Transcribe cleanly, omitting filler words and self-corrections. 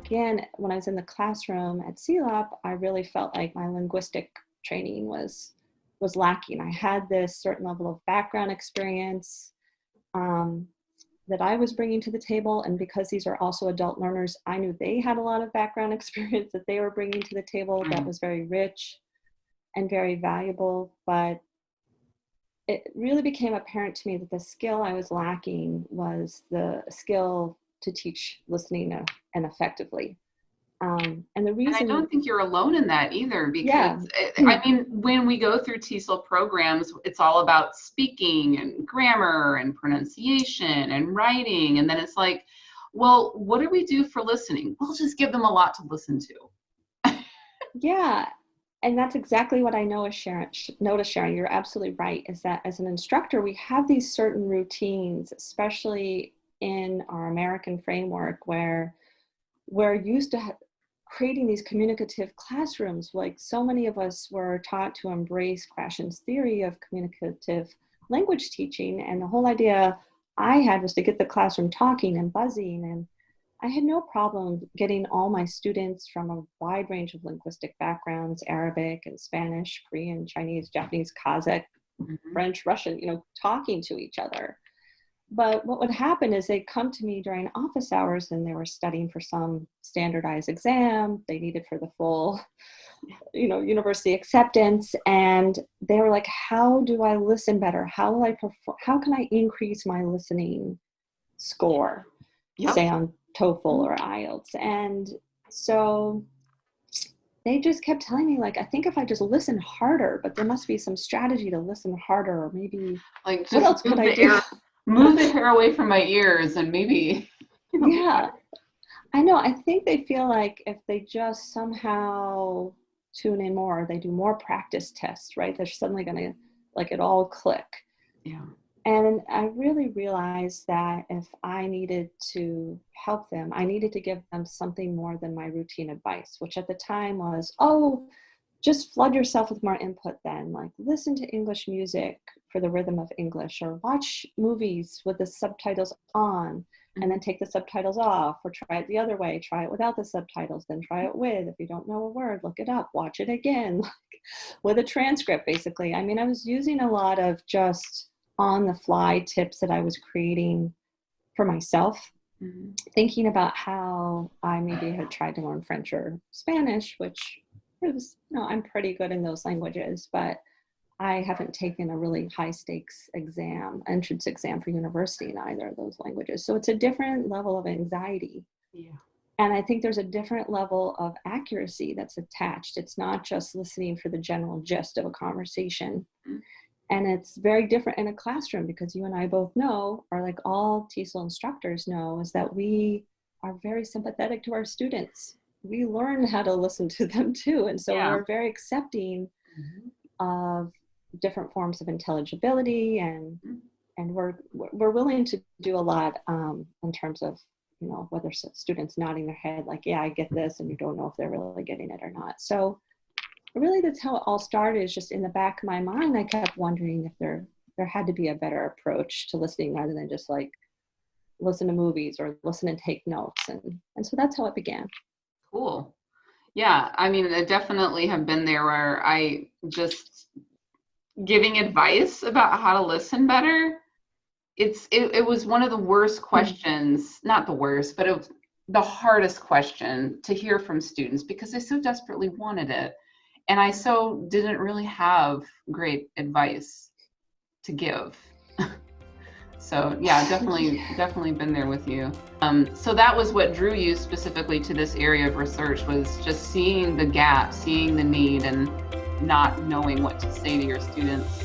again, when I was in the classroom at CELAP, I really felt like my linguistic training was lacking. I had this certain level of background experience that I was bringing to the table. And because these are also adult learners, I knew they had a lot of background experience that they were bringing to the table that was very rich and very valuable. But it really became apparent to me that the skill I was lacking was the skill to teach listening and effectively. And the reason— And I don't think you're alone in that either, because I mean, when we go through TESOL programs, it's all about speaking and grammar and pronunciation and writing. And then it's like, well, what do we do for listening? We'll just give them a lot to listen to. Yeah. And that's exactly what I noticed, Sharon. You're absolutely right, is that as an instructor, we have these certain routines, especially in our American framework, where we're used to creating these communicative classrooms. Like, so many of us were taught to embrace Krashen's theory of communicative language teaching. And the whole idea I had was to get the classroom talking and buzzing. And I had no problem getting all my students from a wide range of linguistic backgrounds, Arabic and Spanish, Korean, Chinese, Japanese, Kazakh, French, Russian, talking to each other. But what would happen is they'd come to me during office hours and they were studying for some standardized exam they needed for the full, university acceptance. And they were like, how do I listen better? How will I perform? How can I increase my listening score, say on TOEFL or IELTS? And so they just kept telling me, like, I think if I just listen harder, but there must be some strategy to listen harder, or maybe like, just what else could I do? Move the hair away from my ears and maybe. Yeah, I know. I think they feel like if they just somehow tune in more, they do more practice tests, right? They're suddenly going to, like, it all click. Yeah. And I really realized that if I needed to help them, I needed to give them something more than my routine advice, which at the time was, just flood yourself with more input then, like listen to English music for the rhythm of English, or watch movies with the subtitles on and then take the subtitles off, or try it the other way, try it without the subtitles, then try it with. If you don't know a word, look it up, watch it again, with a transcript, basically. I mean, I was using a lot of just on the fly tips that I was creating for myself, thinking about how I maybe had tried to learn French or Spanish, which it was, I'm pretty good in those languages, but I haven't taken a really high stakes exam, entrance exam for university in either of those languages. So it's a different level of anxiety. Yeah. And I think there's a different level of accuracy that's attached. It's not just listening for the general gist of a conversation. And it's very different in a classroom, because you and I both know, or like all TESOL instructors know, is that we are very sympathetic to our students. We learn how to listen to them too. And so we're very accepting of different forms of intelligibility, and we're willing to do a lot in terms of, whether students nodding their head like, yeah, I get this, and you don't know if they're really getting it or not. So really, that's how it all started, is just in the back of my mind, I kept wondering if there had to be a better approach to listening, rather than just like listen to movies or listen and take notes. And so that's how it began. Cool. Yeah, I mean, I definitely have been there where I just giving advice about how to listen better. It was one of the worst questions, not the worst, but it was the hardest question to hear from students, because they so desperately wanted it. And I so didn't really have great advice to give. So yeah, definitely been there with you. So that was what drew you specifically to this area of research, was just seeing the gap, seeing the need, and not knowing what to say to your students.